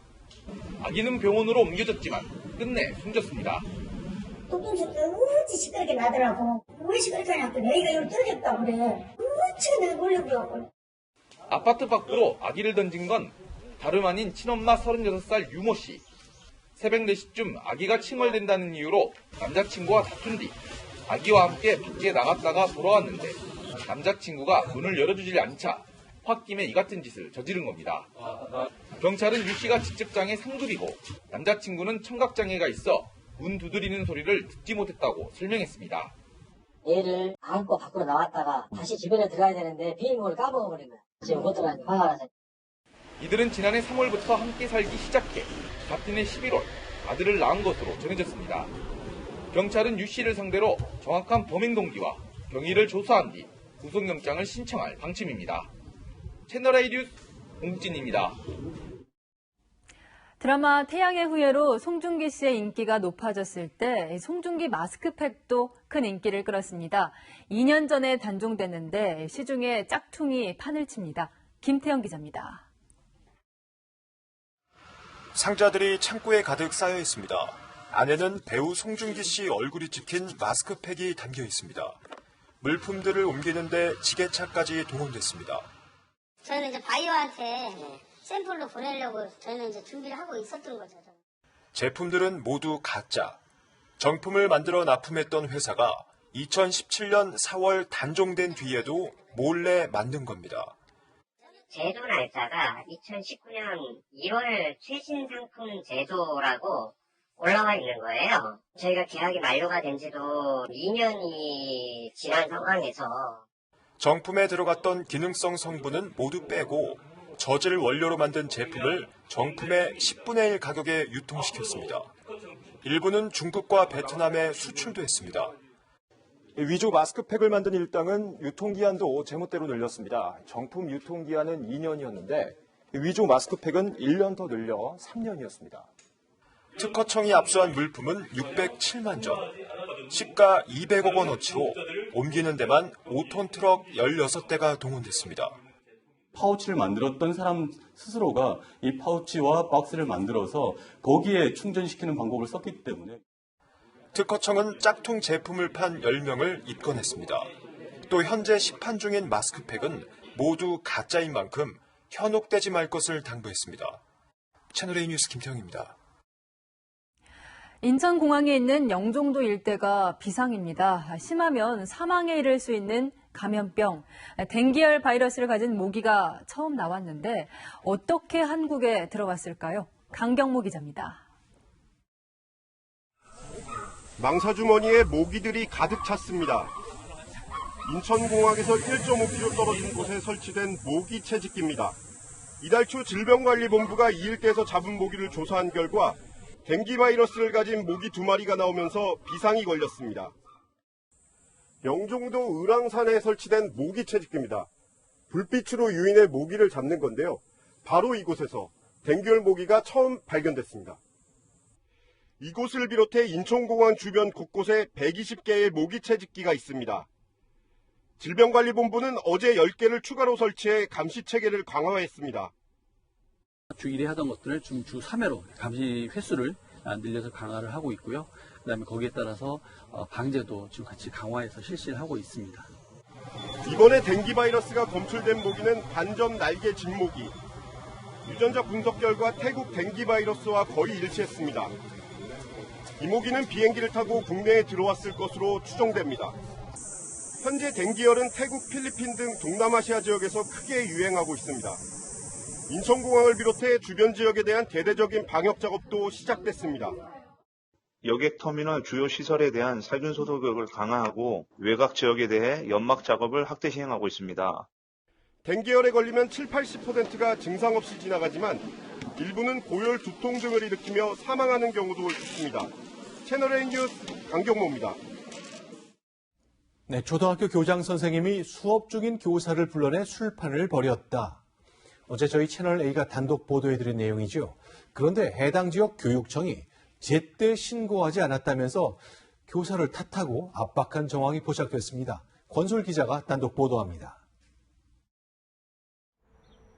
아기는 병원으로 옮겨졌지만 끝내 숨졌습니다. 뚝뚝 어찌 시끄럽게 나더라고. 왜 시끄럽게 하냐고 내가 여기 떨어졌다 그래. 어찌 내가 몰려보라고. 아파트 밖으로 아기를 던진 건 다름 아닌 친엄마 36살 유모 씨. 새벽 4시쯤 아기가 칭얼댄다는 이유로 남자친구와 다툰 뒤 아기와 함께 밖에 나갔다가 돌아왔는데 남자친구가 문을 열어주질 않자 홧김에 이 같은 짓을 저지른 겁니다. 경찰은 유 씨가 지적장애 상급이고 남자친구는 청각장애가 있어 문 두드리는 소리를 듣지 못했다고 설명했습니다. 애를 안고 밖으로 나왔다가 다시 집에 들어가야 되는데 비밀번호를 까먹어버린 거야. 지금 못 들어가니까 화가 나서. 이들은 지난해 3월부터 함께 살기 시작해 같은 해 11월 아들을 낳은 것으로 전해졌습니다. 경찰은 유 씨를 상대로 정확한 범행 동기와 경위를 조사한 뒤 구속영장을 신청할 방침입니다. 채널A 뉴스 공진입니다. 드라마 태양의 후예로 송중기 씨의 인기가 높아졌을 때 송중기 마스크팩도 큰 인기를 끌었습니다. 2년 전에 단종됐는데 시중에 짝퉁이 판을 칩니다. 김태형 기자입니다. 상자들이 창고에 가득 쌓여 있습니다. 안에는 배우 송중기 씨 얼굴이 찍힌 마스크팩이 담겨 있습니다. 물품들을 옮기는데 지게차까지 동원됐습니다. 저희는 이제 바이어한테 샘플로 보내려고 저희는 이제 준비를 하고 있었던 거죠. 제품들은 모두 가짜. 정품을 만들어 납품했던 회사가 2017년 4월 단종된 뒤에도 몰래 만든 겁니다. 제조 날짜가 2019년 1월 최신 상품 제조라고 올라와 있는 거예요. 저희가 계약이 만료가 된 지도 2년이 지난 상황에서 정품에 들어갔던 기능성 성분은 모두 빼고 저질 원료로 만든 제품을 정품의 10분의 1 가격에 유통시켰습니다. 일부는 중국과 베트남에 수출도 했습니다. 위조 마스크팩을 만든 일당은 유통기한도 제멋대로 늘렸습니다. 정품 유통기한은 2년이었는데 위조 마스크팩은 1년 더 늘려 3년이었습니다. 특허청이 압수한 물품은 607만 점, 시가 200억 원어치로 옮기는 데만 5톤 트럭 16대가 동원됐습니다. 파우치를 만들었던 사람 스스로가 이 파우치와 박스를 만들어서 거기에 충전시키는 방법을 썼기 때문에 특허청은 짝퉁 제품을 판 10명을 입건했습니다. 또 현재 시판 중인 마스크팩은 모두 가짜인 만큼 현혹되지 말 것을 당부했습니다. 채널A 뉴스 김태형입니다. 인천공항에 있는 영종도 일대가 비상입니다. 심하면 사망에 이를 수 있는 감염병, 댕기열 바이러스를 가진 모기가 처음 나왔는데 어떻게 한국에 들어왔을까요? 강경모 기자입니다. 망사주머니에 모기들이 가득 찼습니다. 인천공항에서 1.5km 떨어진 곳에 설치된 모기 채집기입니다. 이달 초 질병관리본부가 이 일대에서 잡은 모기를 조사한 결과 댕기 바이러스를 가진 모기 2마리가 나오면서 비상이 걸렸습니다. 영종도 을왕산에 설치된 모기 채집기입니다. 불빛으로 유인해 모기를 잡는 건데요. 바로 이곳에서 댕기열 모기가 처음 발견됐습니다. 이곳을 비롯해 인천공항 주변 곳곳에 120개의 모기 채집기가 있습니다. 질병관리본부는 어제 10개를 추가로 설치해 감시 체계를 강화했습니다. 주 1회 하던 것들을 주 3회로 감시 횟수를 늘려서 강화를 하고 있고요. 그다음에 거기에 따라서 방제도 지금 같이 강화해서 실시를 하고 있습니다. 이번에 댕기 바이러스가 검출된 모기는 반점 날개 진모기. 유전자 분석 결과 태국 댕기 바이러스와 거의 일치했습니다. 이 모기는 비행기를 타고 국내에 들어왔을 것으로 추정됩니다. 현재 댕기열은 태국, 필리핀 등 동남아시아 지역에서 크게 유행하고 있습니다. 인천공항을 비롯해 주변 지역에 대한 대대적인 방역 작업도 시작됐습니다. 여객터미널 주요 시설에 대한 살균 소독을 강화하고 외곽 지역에 대해 연막 작업을 확대 시행하고 있습니다. 댕기열에 걸리면 70-80%가 증상 없이 지나가지만 일부는 고열, 두통 등을 일으키며 사망하는 경우도 있습니다. 채널A 뉴스 강경모입니다. 네, 초등학교 교장 선생님이 수업 중인 교사를 불러내 술판을 벌였다. 어제 저희 채널A가 단독 보도해드린 내용이죠. 그런데 해당 지역 교육청이 제때 신고하지 않았다면서 교사를 탓하고 압박한 정황이 포착됐습니다. 권솔 기자가 단독 보도합니다.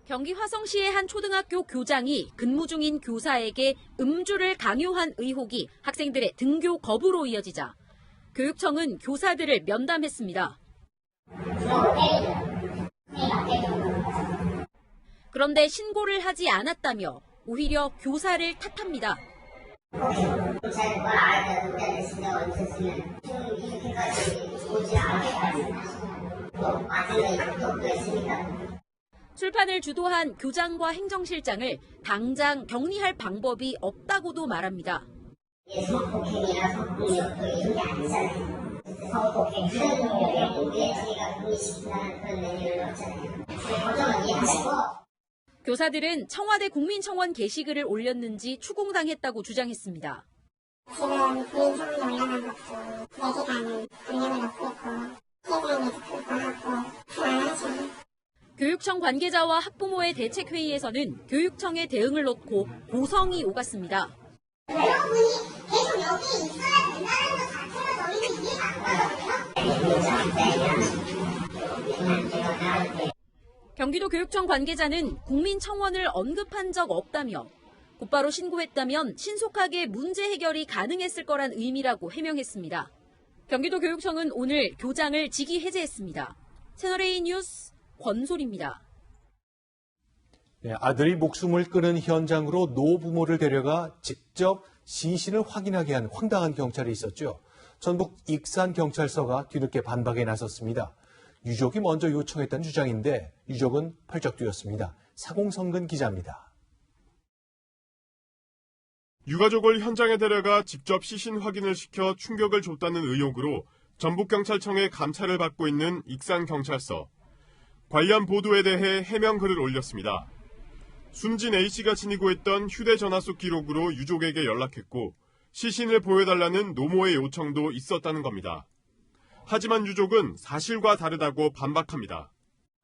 경기 화성시의 한 초등학교 교장이 근무 중인 교사에게 음주를 강요한 의혹이 학생들의 등교 거부로 이어지자 교육청은 교사들을 면담했습니다. 그런데 신고를 하지 않았다며 오히려 교사를 탓합니다. 출판을 주도한 교장과 행정실장을 당장 격리할 방법이 없다고도 말합니다. 성폭행이나 성폭력도 이런 게 아니잖아요. 성폭행, 그런 능력에 모두의 자기가 격리시킨다는 그런 내용을 넣었잖아요. 법정은 이해하시고. 교사들은 청와대 국민청원 게시글을 올렸는지 추궁당했다고 주장했습니다. 지금 부인 처분이 올라간 것도 내기라는 압력을 얻고 있고 피해자에게도 불구하고 불안하죠. 교육청 관계자와 학부모의 대책회의에서는 교육청의 대응을 놓고 고성이 오갔습니다. 여러분이 계속 여기에 있어야 된다는 것 자체가 저희는 이해가 안 가거든요. 경기도 교육청 관계자는 국민청원을 언급한 적 없다며 곧바로 신고했다면 신속하게 문제 해결이 가능했을 거란 의미라고 해명했습니다. 경기도 교육청은 오늘 교장을 직위 해제했습니다. 채널A 뉴스 권솔입니다. 네, 아들이 목숨을 끊은 현장으로 노부모를 데려가 직접 시신을 확인하게 한 황당한 경찰이 있었죠. 전북 익산경찰서가 뒤늦게 반박에 나섰습니다. 유족이 먼저 요청했다는 주장인데 유족은 펄쩍 뛰었습니다. 사공성근 기자입니다. 유가족을 현장에 데려가 직접 시신 확인을 시켜 충격을 줬다는 의혹으로 전북경찰청의 감찰을 받고 있는 익산경찰서. 관련 보도에 대해 해명글을 올렸습니다. 숨진 A씨가 지니고 있던 휴대전화 속 기록으로 유족에게 연락했고 시신을 보여달라는 노모의 요청도 있었다는 겁니다. 하지만 유족은 사실과 다르다고 반박합니다.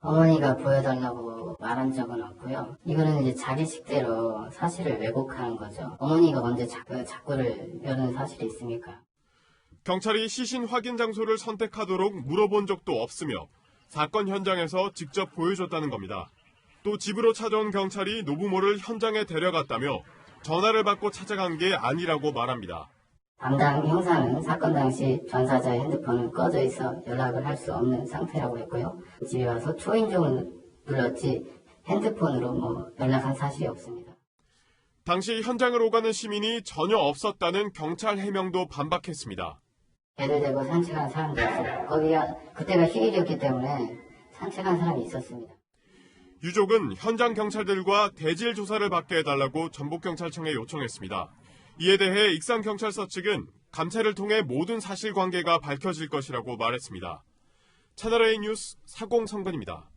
어머니가 보여달라고 말한 적은 없고요. 이거는 이제 자기 식대로 사실을 왜곡하는 거죠. 어머니가 먼저 자꾸를 여는 사실이 있습니까? 경찰이 시신 확인 장소를 선택하도록 물어본 적도 없으며 사건 현장에서 직접 보여줬다는 겁니다. 또 집으로 찾아온 경찰이 노부모를 현장에 데려갔다며 전화를 받고 찾아간 게 아니라고 말합니다. 담당 형사는 사건 당시 전사자의 핸드폰은 꺼져 있어 연락을 할 수 없는 상태라고 했고요. 집에 와서 초인종을 눌렀지 핸드폰으로 연락한 사실이 없습니다. 당시 현장을 오가는 시민이 전혀 없었다는 경찰 해명도 반박했습니다. 애들 데리고 산책하는 사람도 있어요. 거기가 그때가 휴일이었기 때문에 산책하는 사람이 있었습니다. 유족은 현장 경찰들과 대질 조사를 받게 해달라고 전북경찰청에 요청했습니다. 이에 대해 익산경찰서 측은 감찰을 통해 모든 사실관계가 밝혀질 것이라고 말했습니다. 채널A 뉴스 사공성근입니다.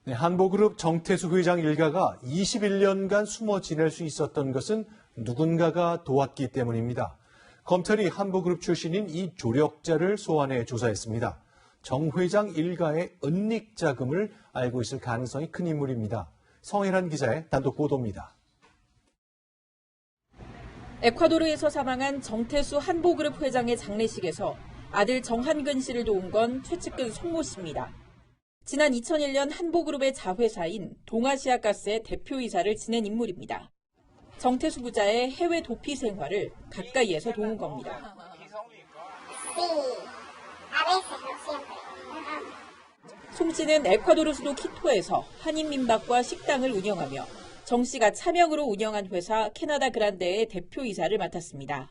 네, 한보그룹 정태수 회장 일가가 21년간 숨어 지낼 수 있었던 것은 누군가가 도왔기 때문입니다. 검찰이 한보그룹 출신인 이 조력자를 소환해 조사했습니다. 정 회장 일가의 은닉 자금을 알고 있을 가능성이 큰 인물입니다. 성혜란 기자의 단독 보도입니다. 에콰도르에서 사망한 정태수 한보그룹 회장의 장례식에서 아들 정한근 씨를 도운 건 최측근 송모 씨입니다. 지난 2001년 한보그룹의 자회사인 동아시아가스의 대표이사를 지낸 인물입니다. 정태수 부자의 해외 도피 생활을 가까이에서 도운 겁니다. 송 씨는 에콰도르 수도 키토에서 한인 민박과 식당을 운영하며 정 씨가 차명으로 운영한 회사 캐나다 그란데의 대표이사를 맡았습니다.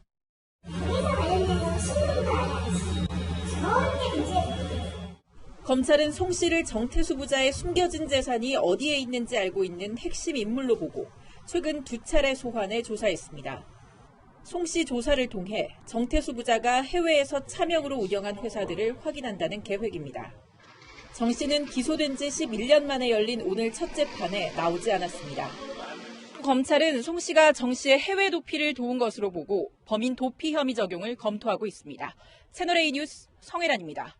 검찰은 송 씨를 정태수 부자의 숨겨진 재산이 어디에 있는지 알고 있는 핵심 인물로 보고 최근 2차례 소환해 조사했습니다. 송 씨 조사를 통해 정태수 부자가 해외에서 차명으로 운영한 회사들을 확인한다는 계획입니다. 정 씨는 기소된 지 11년 만에 열린 오늘 첫 재판에 나오지 않았습니다. 검찰은 송 씨가 정 씨의 해외 도피를 도운 것으로 보고 범인 도피 혐의 적용을 검토하고 있습니다. 채널A 뉴스 성혜란입니다.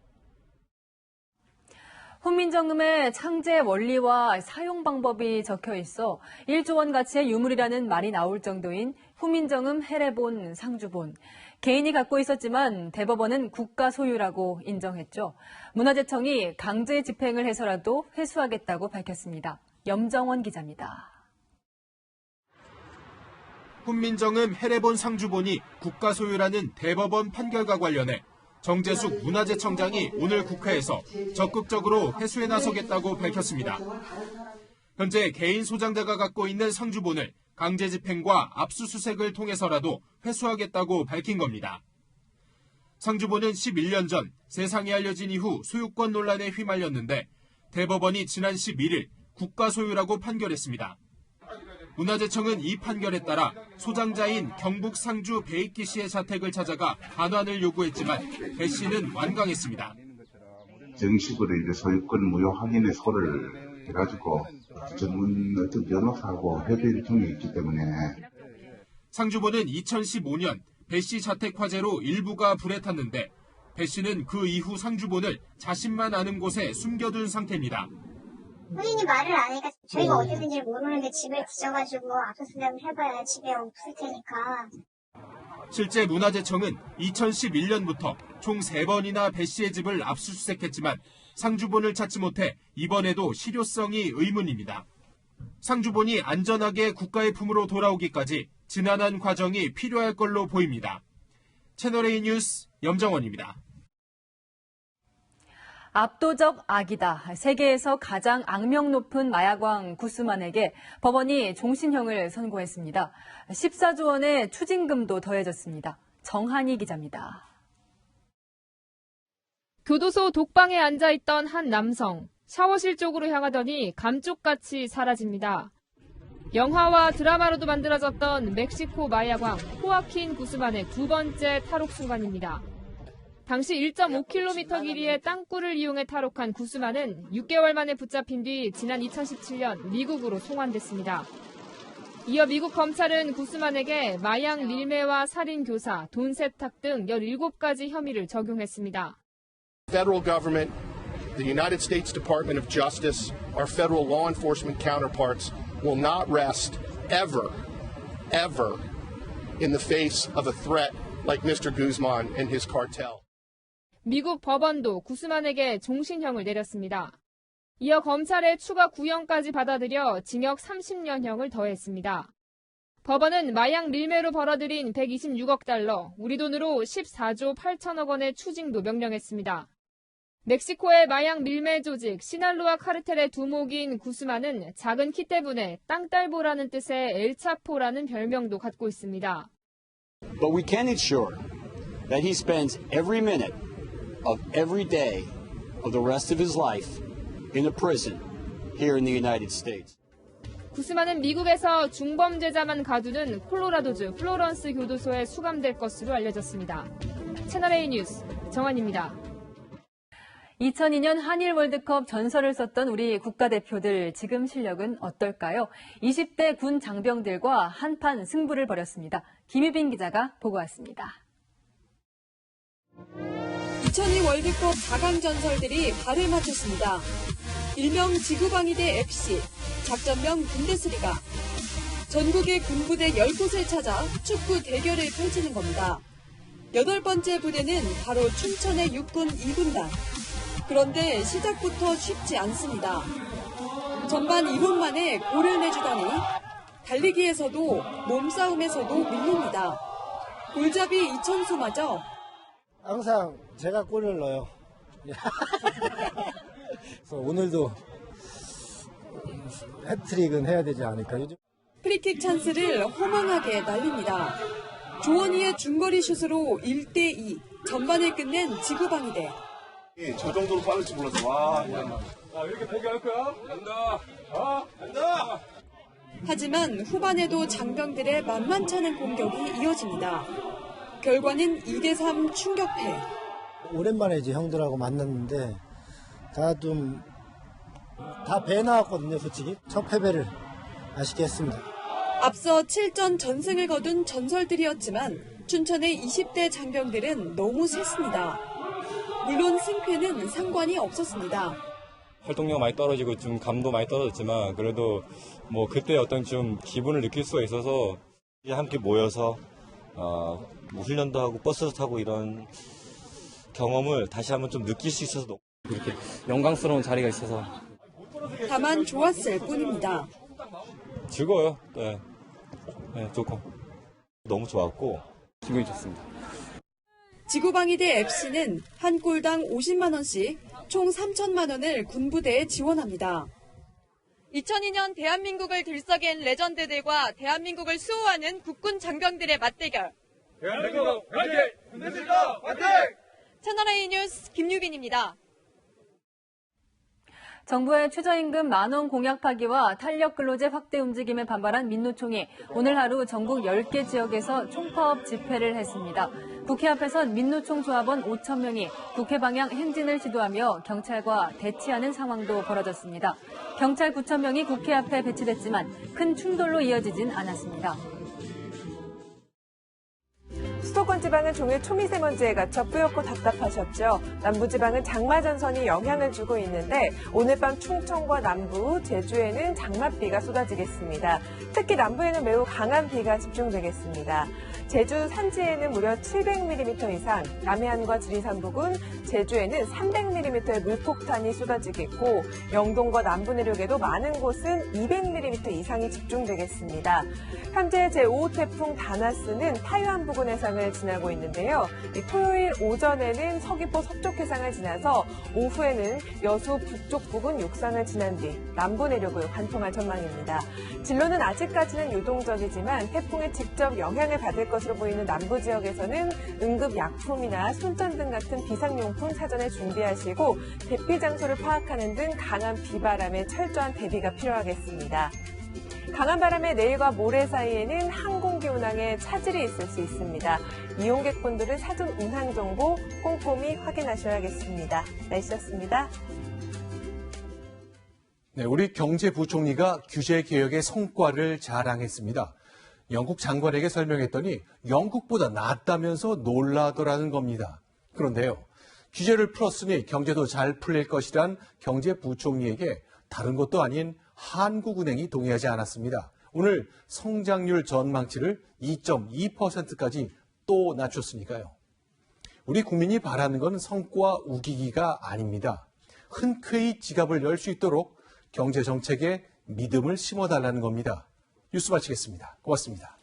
훈민정음의 창제 원리와 사용 방법이 적혀 있어 1조 원 가치의 유물이라는 말이 나올 정도인 훈민정음 해례본 상주본. 개인이 갖고 있었지만 대법원은 국가 소유라고 인정했죠. 문화재청이 강제 집행을 해서라도 회수하겠다고 밝혔습니다. 염정원 기자입니다. 훈민정음 해례본 상주본이 국가 소유라는 대법원 판결과 관련해 정재숙 문화재청장이 오늘 국회에서 적극적으로 회수에 나서겠다고 밝혔습니다. 현재 개인 소장자가 갖고 있는 상주본을 강제 집행과 압수수색을 통해서라도 회수하겠다고 밝힌 겁니다. 상주본은 11년 전 세상에 알려진 이후 소유권 논란에 휘말렸는데 대법원이 지난 11일 국가 소유라고 판결했습니다. 문화재청은 이 판결에 따라 소장자인 경북 상주 배익기 씨의 자택을 찾아가 반환을 요구했지만 배 씨는 완강했습니다. 정식으로 이제 소유권 무효 확인의 소를 해가지고 전문 어떤 변호사하고 협의 일정이 있기 때문에 상주본은 2015년 배 씨 자택 화재로 일부가 불에 탔는데 배 씨는 그 이후 상주본을 자신만 아는 곳에 숨겨둔 상태입니다. 본인이 말을 안 하니까 저희가 어디든지 모르는데 집에 뒤져가지고 압수수색을 해봐야 집에 없을 테니까. 실제 문화재청은 2011년부터 총 3번이나 배 씨의 집을 압수수색했지만 상주본을 찾지 못해 이번에도 실효성이 의문입니다. 상주본이 안전하게 국가의 품으로 돌아오기까지 지난한 과정이 필요할 걸로 보입니다. 채널A 뉴스 염정원입니다. 압도적 악이다. 세계에서 가장 악명 높은 마약왕 구스만에게 법원이 종신형을 선고했습니다. 14조 원의 추징금도 더해졌습니다. 정한희 기자입니다. 교도소 독방에 앉아있던 한 남성. 샤워실 쪽으로 향하더니 감쪽같이 사라집니다. 영화와 드라마로도 만들어졌던 멕시코 마약왕 호아킨 구스만의 두 번째 탈옥 순간입니다. 당시 1.5km 길이의 땅굴을 이용해 탈옥한 구스만은 6개월 만에 붙잡힌 뒤 지난 2017년 미국으로 송환됐습니다. 이어 미국 검찰은 구스만에게 마약 밀매와 살인 교사, 돈 세탁 등 17가지 혐의를 적용했습니다. Federal government, the United States Department of Justice, our federal law enforcement counterparts will not rest ever in the face of a threat like Mr. Guzman and his cartel. 미국 법원도 구스만에게 종신형을 내렸습니다. 이어 검찰의 추가 구형까지 받아들여 징역 30년형을 더했습니다. 법원은 마약 밀매로 벌어들인 126억 달러, 우리 돈으로 14조 8천억 원의 추징도 명령했습니다. 멕시코의 마약 밀매 조직 시날로아 카르텔의 두목인 구스만은 작은 키 때문에 땅딸보라는 뜻의 엘차포라는 별명도 갖고 있습니다. But we can ensure that he spends every minute of every day of the rest of his life in a prison here in the United States. 구스만은 미국에서 중범죄자만 가두는 콜로라도주 플로런스 교도소에 수감될 것으로 알려졌습니다. 채널A 뉴스 정한입니다. 2002년 한일 월드컵 전설을 썼던 우리 국가대표들 지금 실력은 어떨까요? 20대 군 장병들과 한판 승부를 벌였습니다. 김유빈 기자가 보고 왔습니다. 2002 월드컵 4강 전설들이 발을 맞췄습니다. 일명 지구방위대 FC, 작전명 분데스리가. 전국의 군부대 10곳을 찾아 축구 대결을 펼치는 겁니다. 8번째 부대는 바로 춘천의 육군 2군단. 그런데 시작부터 쉽지 않습니다. 전반 2분 만에 골을 내주더니 달리기에서도 몸싸움에서도 밀립니다. 골잡이 이천수마저 항상 제가 골을 넣어요. 그래서 오늘도 해트릭은 해야 되지 않을까. 프리킥 찬스를 허망하게 날립니다. 조원희의 중거리 슛으로 1대2 전반을 끝낸 지구방위대. 저 정도로 빠를지 몰랐어. 와. 이렇게 포기할 거야? 간다. 간다. 하지만 후반에도 장병들의 만만찮은 공격이 이어집니다. 결과는 2대3 충격패. 오랜만에 이제 형들하고 만났는데 다 배 나왔거든요, 솔직히. 첫 패배를 아쉽게 했습니다. 앞서 7전 전승을 거둔 전설들이었지만 춘천의 20대 장병들은 너무 셌습니다. 물론 승패는 상관이 없었습니다. 활동량 많이 떨어지고 좀 감도 많이 떨어졌지만 그래도 뭐 그때 어떤 좀 기분을 느낄 수가 있어서 함께 모여서 뭐 훈련도 하고 버스도 타고 이런 경험을 다시 한번 좀 느낄 수 있어서 이렇게 영광스러운 자리가 있어서 다만 좋았을 뿐입니다. 즐거워요. 네, 좋고 너무 좋았고 기분이 좋습니다. 지구방위대 FC는 한 골당 50만 원씩 총 3천만 원을 군부대에 지원합니다. 2002년 대한민국을 들썩인 레전드들과 대한민국을 수호하는 국군 장병들의 맞대결. 대한민국 화이팅! 군대들과 화이팅! 채널A 뉴스 김유빈입니다. 정부의 최저임금 만원 공약 파기와 탄력근로제 확대 움직임에 반발한 민노총이 오늘 하루 전국 10개 지역에서 총파업 집회를 했습니다. 국회 앞에선 민노총 조합원 5천 명이 국회 방향 행진을 시도하며 경찰과 대치하는 상황도 벌어졌습니다. 경찰 9천 명이 국회 앞에 배치됐지만 큰 충돌로 이어지진 않았습니다. 수도권 지방은 종일 초미세먼지에 갇혀 뿌옇고 답답하셨죠. 남부지방은 장마 전선이 영향을 주고 있는데 오늘 밤 충청과 남부, 제주에는 장맛비가 쏟아지겠습니다. 특히 남부에는 매우 강한 비가 집중되겠습니다. 제주 산지에는 무려 700mm 이상, 남해안과 지리산 부근, 제주에는 300mm의 물폭탄이 쏟아지겠고 영동과 남부 내륙에도 많은 곳은 200mm 이상이 집중되겠습니다. 현재 제5호 태풍 다나스는 타이완 부근 해상을 지나고 있는데요. 토요일 오전에는 서귀포 서쪽 해상을 지나서 오후에는 여수 북쪽 부근 육상을 지난 뒤 남부 내륙을 관통할 전망입니다. 진로는 아직까지는 유동적이지만 태풍의 직접 영향을 받을 것으로 보이는 남부 지역에서는 응급약품이나 손전등 같은 비상용품 사전에 준비하시고 대피 장소를 파악하는 등 강한 비바람에 철저한 대비가 필요하겠습니다. 강한 바람에 내일과 모레 사이에는 항공기 운항에 차질이 있을 수 있습니다. 이용객분들은 사전 운항 정보 꼼꼼히 확인하셔야겠습니다. 날씨였습니다. 네, 우리 경제부총리가 규제 개혁의 성과를 자랑했습니다. 영국 장관에게 설명했더니 영국보다 낫다면서 놀라더라는 겁니다. 그런데요, 규제를 풀었으니 경제도 잘 풀릴 것이란 경제부총리에게 다른 것도 아닌 한국은행이 동의하지 않았습니다. 오늘 성장률 전망치를 2.2%까지 또 낮췄으니까요. 우리 국민이 바라는 건 성과 우기기가 아닙니다. 흔쾌히 지갑을 열 수 있도록 경제정책에 믿음을 심어달라는 겁니다. 뉴스 마치겠습니다. 고맙습니다.